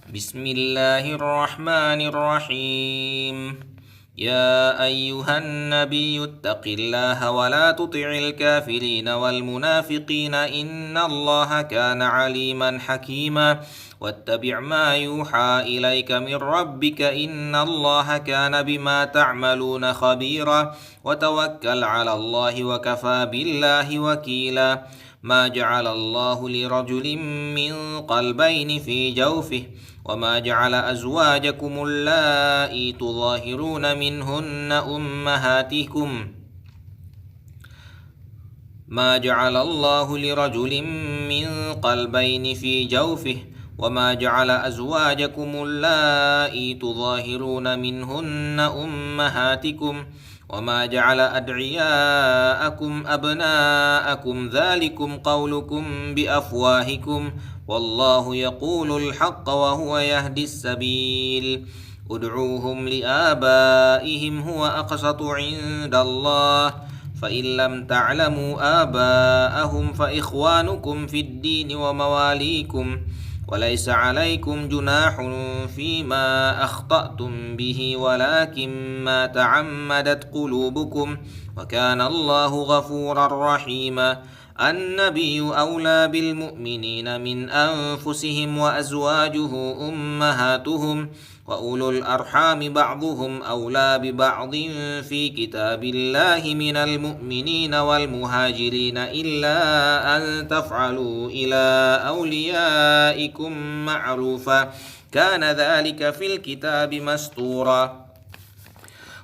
بسم الله الرحمن الرحيم. يا أيها النبي اتق الله ولا تطع الكافرين والمنافقين إن الله كان عليما حكيما. واتبع ما يوحى إليك من ربك إن الله كان بما تعملون خبيرا. وتوكل على الله وكفى بالله وكيلا. ما جعل الله لرجل من قلبين في جوفه وما جعل أزواجكم اللائي تظاهرون منهن أمهاتكم ما جعل الله لرجل من قلبين في جوفه وما جعل أزواجكم اللائي تظاهرون منهن أمهاتكم وما جعل أدعياءكم أبناءكم ذلكم قولكم بأفواهكم والله يقول الحق وهو يهدي السبيل. ادعوهم لآبائهم هو أقسط عند الله فإن لم تعلموا آباءهم فإخوانكم في الدين ومواليكم وليس عليكم جناح فيما أخطأتم به ولكن ما تعمدت قلوبكم وكان الله غفورا رحيما. النبي أولى بالمؤمنين من أنفسهم وأزواجه أمهاتهم وأولو الأرحام بعضهم أولى ببعض في كتاب الله من المؤمنين والمهاجرين إلا أن تفعلوا إلى أوليائكم معروفا كان ذلك في الكتاب مسطورا.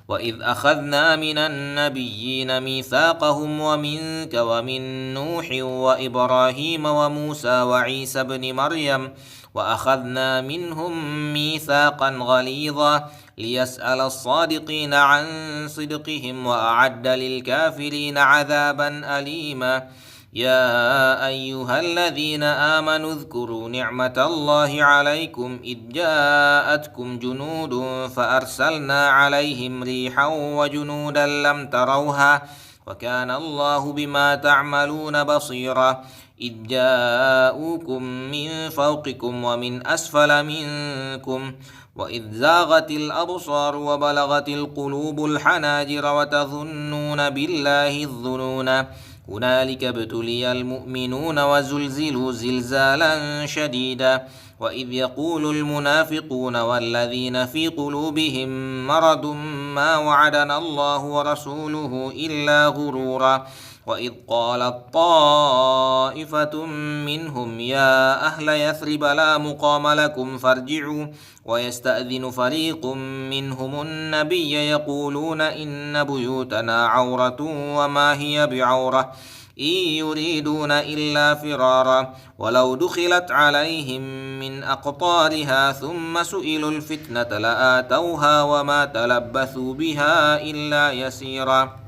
وإذ أخذنا من النبيين ميثاقهم ومنك ومن نوح وإبراهيم وموسى وعيسى بن مريم وأخذنا منهم ميثاقا غليظا ليسأل الصادقين عن صدقهم وأعد للكافرين عذابا أليما. يا أيها الذين آمنوا اذكروا نعمة الله عليكم إذ جاءتكم جنود فأرسلنا عليهم ريحا وجنودا لم تروها وكان الله بما تعملون بصيرا. إذ جاءوكم من فوقكم ومن أسفل منكم وإذ زاغت الأبصار وبلغت القلوب الحناجر وتظنون بالله الظنونا. هنالك ابتلي المؤمنون وزلزلوا زلزالا شديدا. وإذ يقول المنافقون والذين في قلوبهم مرض ما وعدنا الله ورسوله إلا غرورا. وإذ قالت طائفة منهم يا أهل يثرب لا مقام لكم فارجعوا ويستأذن فريق منهم النبي يقولون إن بيوتنا عورة وما هي بعورة إن يريدون إلا فرارا ولو دخلت عليهم من أقطارها ثم سئلوا الفتنة لآتوها وما تلبثوا بها إلا يسيرا.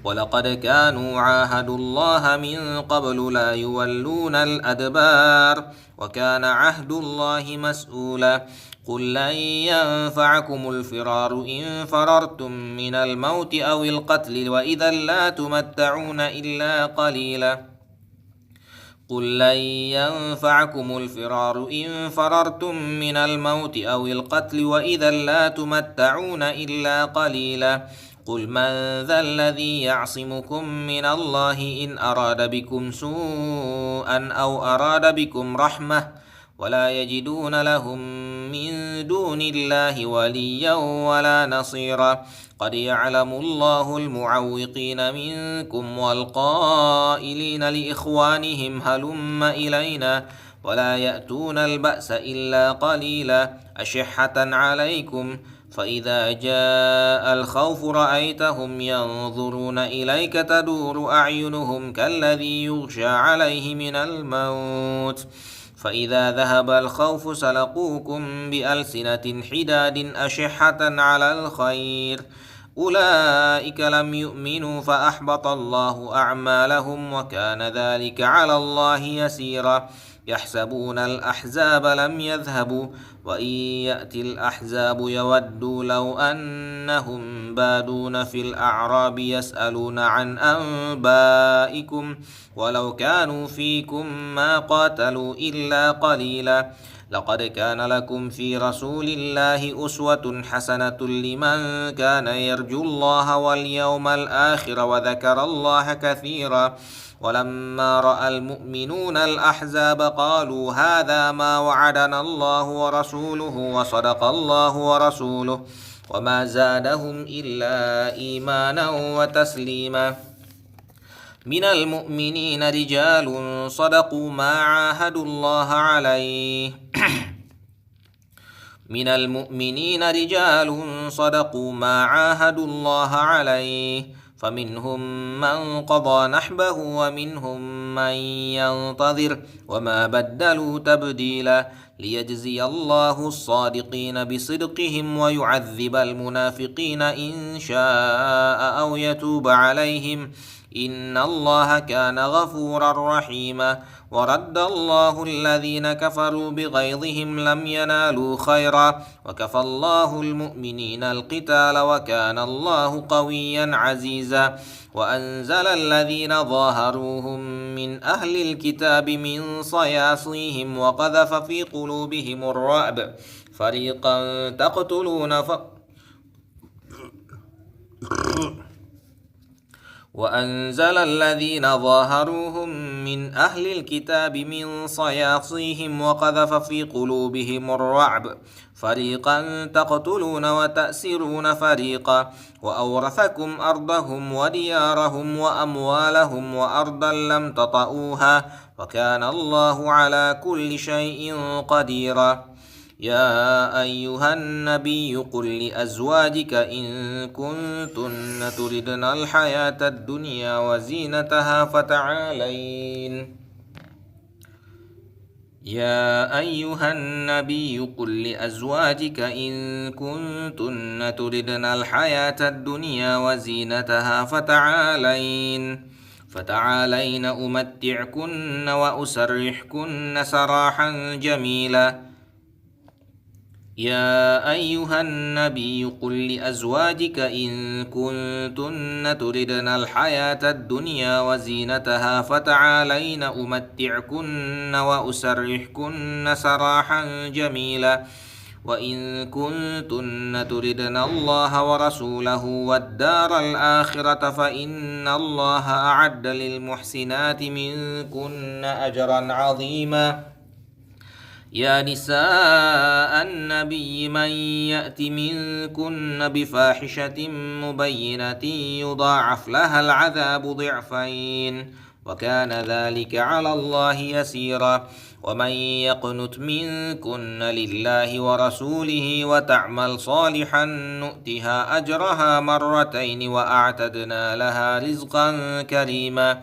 ولقد كانوا عاهدوا الله من قبل لا يولون الأدبار وكان عهد الله مسؤولا. قل لن ينفعكم الفرار إن فررتم من الموت أو القتل وإذا لا تمتعون إلا قليلا. قل لن ينفعكم الفرار إن فررتم من الموت أو القتل وإذا لا تمتعون إلا قليلا. قل من ذا الذي يعصمكم من الله إن أراد بكم سوءا أو أراد بكم رحمة ولا يجدون لهم من دون الله وليا ولا نصيرا. قد يعلم الله المعوقين منكم والقائلين لإخوانهم هلم إلينا ولا يأتون البأس إلا قليلا أشحة عليكم فإذا جاء الخوف رأيتهم ينظرون إليك تدور أعينهم كالذي يغشى عليه من الموت فإذا ذهب الخوف سلقوكم بألسنة حداد أشحة على الخير أولئك لم يؤمنوا فأحبط الله أعمالهم وكان ذلك على الله يسيرا. يحسبون الأحزاب لم يذهبوا وإن يأتي الأحزاب يودوا لو أنهم بادون في الأعراب يسألون عن أنبائكم ولو كانوا فيكم ما قاتلوا إلا قليلا لقد كان لكم في رسول الله أسوة حسنة لمن كان يرجو الله واليوم الآخر وذكر الله كثيرا ولما رأى المؤمنون الأحزاب قالوا هذا ما وعدنا الله ورسوله وصدق الله ورسوله وما زادهم إلا إيمانا وتسليما من المؤمنين رجال صدقوا ما عاهدوا الله عليه من المؤمنين رجال صدقوا ما عاهدوا الله عليه فمنهم من قضى نحبه ومنهم من ينتظر وما بدلوا تبديلا ليجزي الله الصادقين بصدقهم ويعذب المنافقين إن شاء أو يتوب عليهم إن الله كان غفورا رحيما ورد الله الذين كفروا بغيظهم لم ينالوا خيرا وكفى الله المؤمنين القتال وكان الله قويا عزيزا وأنزل الذين ظاهروهم من أهل الكتاب من صياصيهم وقذف في قلوبهم الرعب فريقا تقتلون وأنزل الذين ظاهروهم من أهل الكتاب من صياصيهم وقذف في قلوبهم الرعب فريقا تقتلون وتأسرون فريقا وأورثكم أرضهم وديارهم وأموالهم وأرضا لم تطئوها وكان الله على كل شيء قديرا يا أيها النبي قل لأزواجك إن كنتن تردن الحياة الدنيا وزينتها فتعالين يا أيها النبي قل لأزواجك إن كنتن تردن الحياة الدنيا وزينتها فتعالين أمتعكن وأسرحكن سراحا جميلا يا أيها النبي قل لأزواجك إن كنتن تردن الحياة الدنيا وزينتها فتعالين أمتعكن وأسرحكن سراحا جميلا وإن كنتن تردن الله ورسوله والدار الآخرة فإن الله أعد للمحسنات منكن أجرا عظيما يا نساء النبي من يأت منكن بفاحشة مبينة يضاعف لها العذاب ضعفين وكان ذلك على الله يسيرا ومن يقنت منكن لله ورسوله وتعمل صالحا نؤتها أجرها مرتين وأعتدنا لها رزقا كريما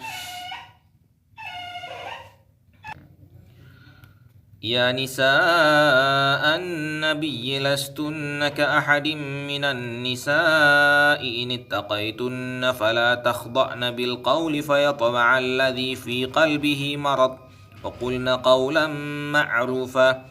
يا نساء النبي لستن كأحد من النساء إن اتقيتن فلا تخضعن بالقول فيطمع الذي في قلبه مرض وقلن قولا معروفا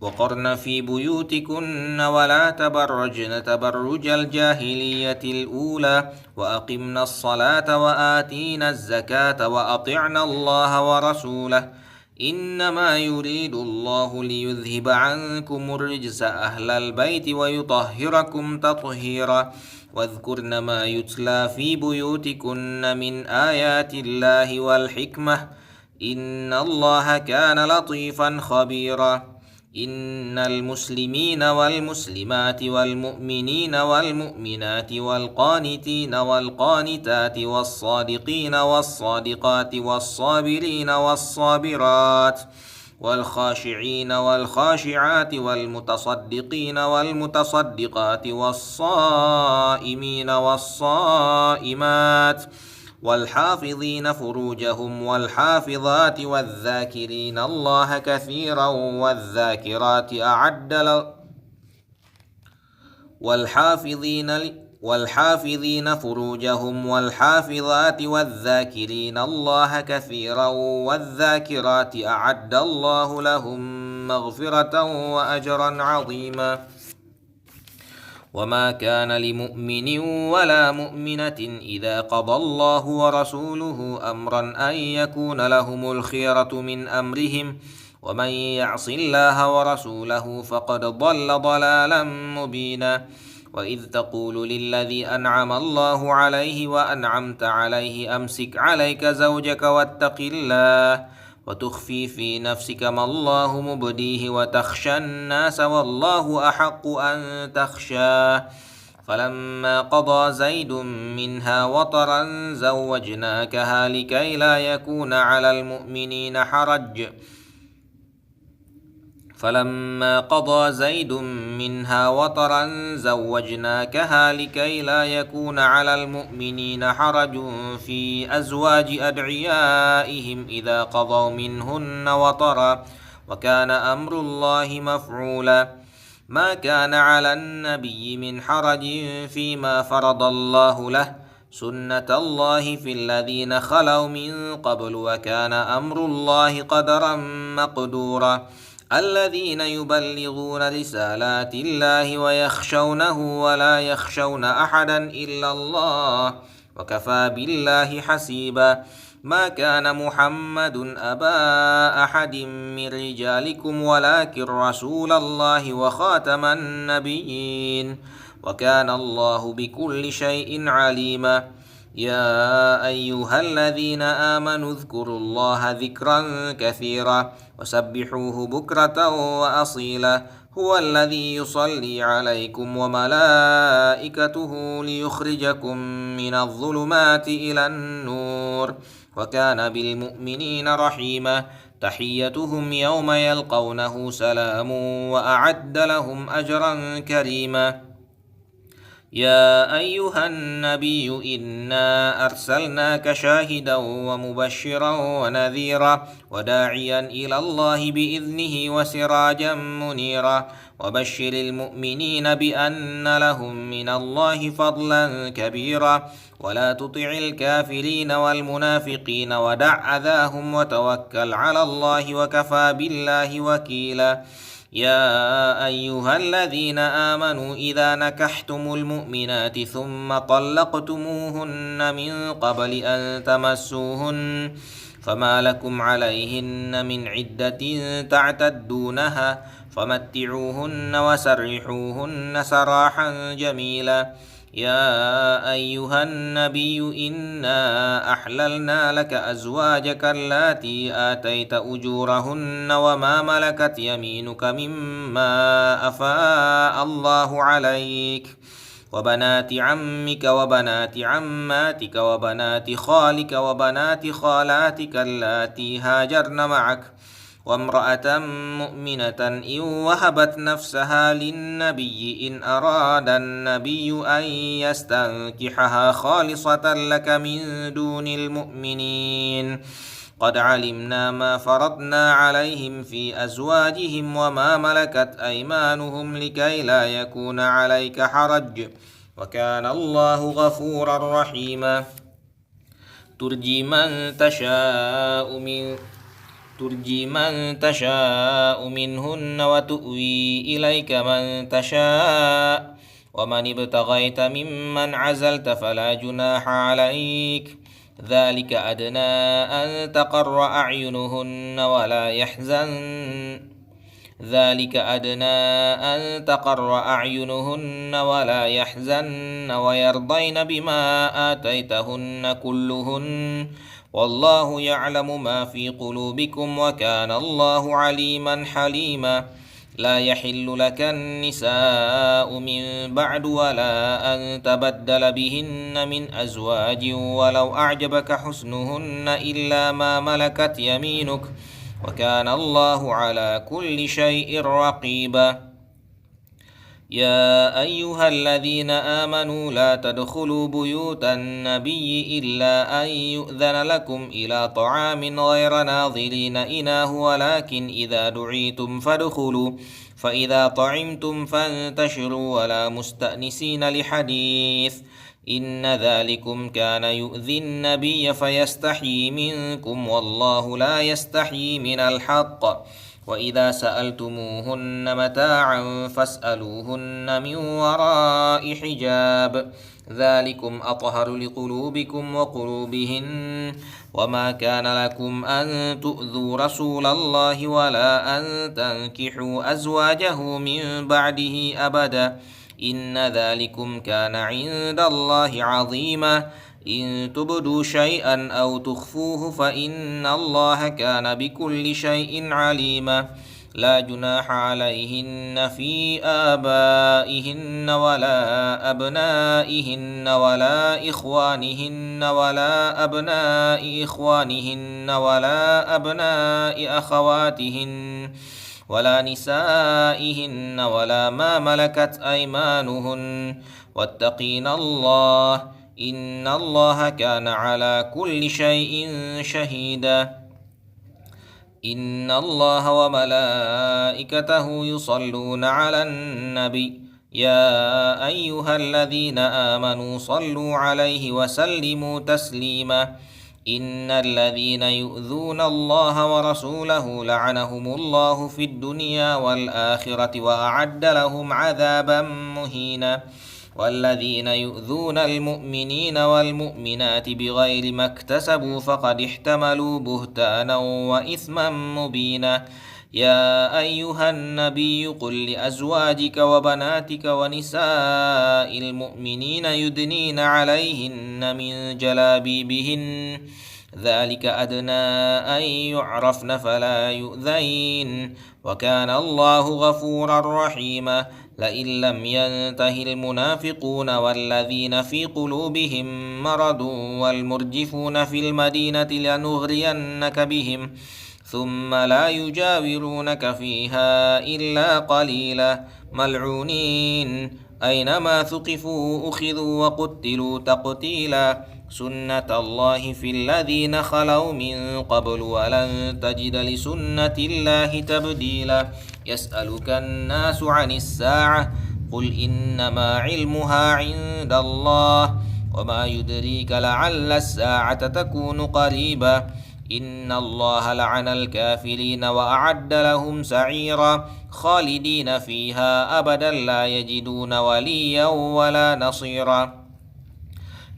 وقرن في بيوتكن ولا تبرجن تبرج الجاهلية الأولى وأقمنا الصلاة وآتينا الزكاة وأطعنا الله ورسوله إنما يريد الله ليذهب عنكم الرجس أهل البيت ويطهركم تطهيرا واذكرن ما يتلى في بيوتكن من آيات الله والحكمة إن الله كان لطيفا خبيرا إن المسلمين والمسلمات والمؤمنين والمؤمنات والقانتين والقانتات والصادقين والصادقات والصابرين والصابرات والخاشعين والخاشعات والمتصدقين والمتصدقات والصائمين والصائمات والحافظين فروجهم والحافظات والذاكرين الله كثيرا والذاكرات والحافظين فروجهم والحافظات والذاكرين الله كثيرا والذاكرات أعد الله لهم مغفرة وأجرا عظيما. وما كان لمؤمن ولا مؤمنة إذا قضى الله ورسوله أمرا أن يكون لهم الخيرة من أمرهم ومن يعص الله ورسوله فقد ضل ضلالا مبينا. وإذ تقول للذي أنعم الله عليه وأنعمت عليه أمسك عليك زوجك واتق الله وتخفي في نفسك ما الله مبديه وتخشى الناس والله أحق أن تخشاه فلما قضى زيد منها وطرا زوجناكها لكي لا يكون على المؤمنين حرج فلما قضى زيد منها وطرا زوجناكها لكي لا يكون على المؤمنين حرج في أزواج أدعيائهم إذا قضوا منهن وطرا وكان أمر الله مفعولا. ما كان على النبي من حرج فيما فرض الله له سنة الله في الذين خلوا من قبل وكان أمر الله قدرا مقدورا. الذين يبلغون رسالات الله ويخشونه ولا يخشون أحدا إلا الله وكفى بالله حسيبا. ما كان محمد أبا أحد من رجالكم ولكن رسول الله وخاتم النبيين وكان الله بكل شيء عليما. يا أيها الذين آمنوا اذكروا الله ذكرا كثيرا وسبحوه بكرة وأصيلا. هو الذي يصلي عليكم وملائكته ليخرجكم من الظلمات إلى النور وكان بالمؤمنين رحيما. تحيتهم يوم يلقونه سلام وأعد لهم أجرا كريما. يا أيها النبي إنا أرسلناك شاهدا ومبشرا ونذيرا وداعيا إلى الله بإذنه وسراجا منيرا. وبشر المؤمنين بأن لهم من الله فضلا كبيرا ولا تطع الكافرين والمنافقين ودع أذاهم وتوكل على الله وكفى بالله وكيلا. يا أيها الذين آمنوا إذا نكحتم المؤمنات ثم طلقتموهن من قبل أن تمسوهن فما لكم عليهن من عدة تعتدونها فمتعوهن وسرحوهن سراحا جميلا. يا أيها النبي إنا أحللنا لك أزواجك اللاتي آتيت أجورهن وما ملكت يمينك مما أفاء الله عليك وبنات عمك وبنات عماتك وبنات خالك وبنات خالاتك اللاتي هاجرن معك وامرأة مؤمنة إن وهبت نفسها للنبي إن أراد النبي أن يستنكحها خالصة لك من دون المؤمنين قد علمنا ما فرضنا عليهم في أزواجهم وما ملكت أيمانهم لكي لا يكون عليك حرج وكان الله غفورا رحيما. ترجي من تشاء منهن وتؤوي إليك من تشاء ومن ابتغيت ممن عزلت فلا جناح عليك ذلك أدنى أن تقر أعينهن ولا يحزن ويرضين بما آتيتهن كلهن والله يعلم ما في قلوبكم وكان الله عليما حليما. لا يحل لك النساء من بعد ولا أن تبدل بهن من أزواج ولو أعجبك حسنهن إلا ما ملكت يمينك وكان الله على كل شيء رقيبا. يا أيها الذين آمنوا لا تدخلوا بيوت النبي إلا أن يؤذن لكم إلى طعام غير ناظرين إناه ولكن إذا دعيتم فإذا طعمتم فانتشروا ولا مستأنسين لحديث إن ذلكم كان يؤذي النبي فيستحيي منكم والله لا يستحيي من الحق وإذا سألتموهن متاعا فاسألوهن من وراء حجاب ذلكم أطهر لقلوبكم وقلوبهن وما كان لكم أن تؤذوا رسول الله ولا أن تنكحوا أزواجه من بعده أبدا إن ذلكم كان عند الله عظيما إن تبدوا شيئا أو تخفوه فإن الله كان بكل شيء عليما لا جناح عليهن في آبائهن ولا أبنائهن ولا إخوانهن ولا أبناء إخوانهن ولا أبناء أخواتهن ولا نسائهن ولا ما ملكت أيمانهن واتقين الله إن الله كان على كل شيء شهيدا إن الله وملائكته يصلون على النبي يا أيها الذين آمنوا صلوا عليه وسلموا تسليما إن الذين يؤذون الله ورسوله لعنهم الله في الدنيا والآخرة وأعد لهم عذابا مهينا والذين يؤذون المؤمنين والمؤمنات بغير ما اكتسبوا فقد احتملوا بهتانا وإثما مبينا يا أيها النبي قل لأزواجك وبناتك ونساء المؤمنين يدنين عليهن من جلابيبهن ذلك أدنى أن يعرفن فلا يؤذين وكان الله غفورا رحيما لئن لم ينته المنافقون والذين في قلوبهم مرض والمرجفون في المدينة لنغرينك بهم ثم لا يجاورونك فيها إلا قليلا ملعونين أينما ثقفوا أخذوا وقتلوا تقتيلا سنة الله في الذين خلوا من قبل ولن تجد لسنة الله تبديلا يسألك الناس عن الساعة قل إنما علمها عند الله وما يدريك لعل الساعة تكون قريبا إن الله لعن الكافرين وأعد لهم سعيرا خالدين فيها أبدا لا يجدون وليا ولا نصيرا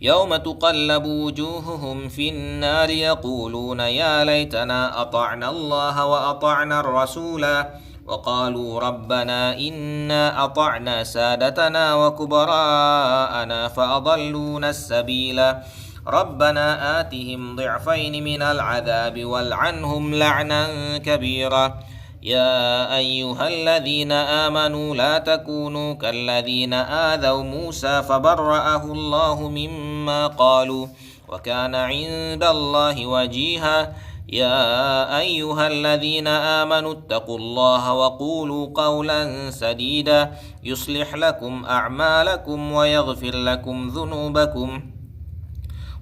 يوم تقلب وجوههم في النار يقولون يا ليتنا أطعنا الله وأطعنا الرسولا وقالوا ربنا إنا أطعنا سادتنا وكبراءنا فأضلونا السبيلا ربنا آتهم ضعفين من العذاب والعنهم لعنا كبيرا يا أيها الذين آمنوا لا تكونوا كالذين آذوا موسى فبرأه الله مما قالوا وكان عند الله وجيها يا أيها الذين آمنوا اتقوا الله وقولوا قولا سديدا يصلح لكم أعمالكم ويغفر لكم ذنوبكم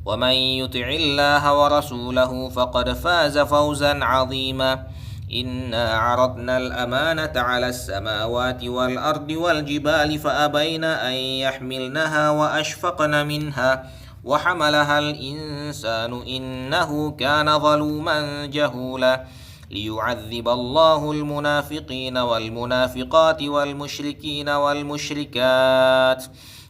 ومن يطع الله ورسوله فقد فاز فوزا عظيما إنا عرضنا الأمانة على السماوات والأرض والجبال فأبين أن يحملنها وأشفقن منها وحملها الإنسان إنه كان ظلوما جهولا ليعذب الله المنافقين والمنافقات والمشركين والمشركات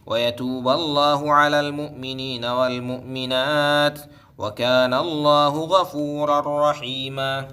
ويتوب الله على المؤمنين والمؤمنات وكان الله غفورا رحيما.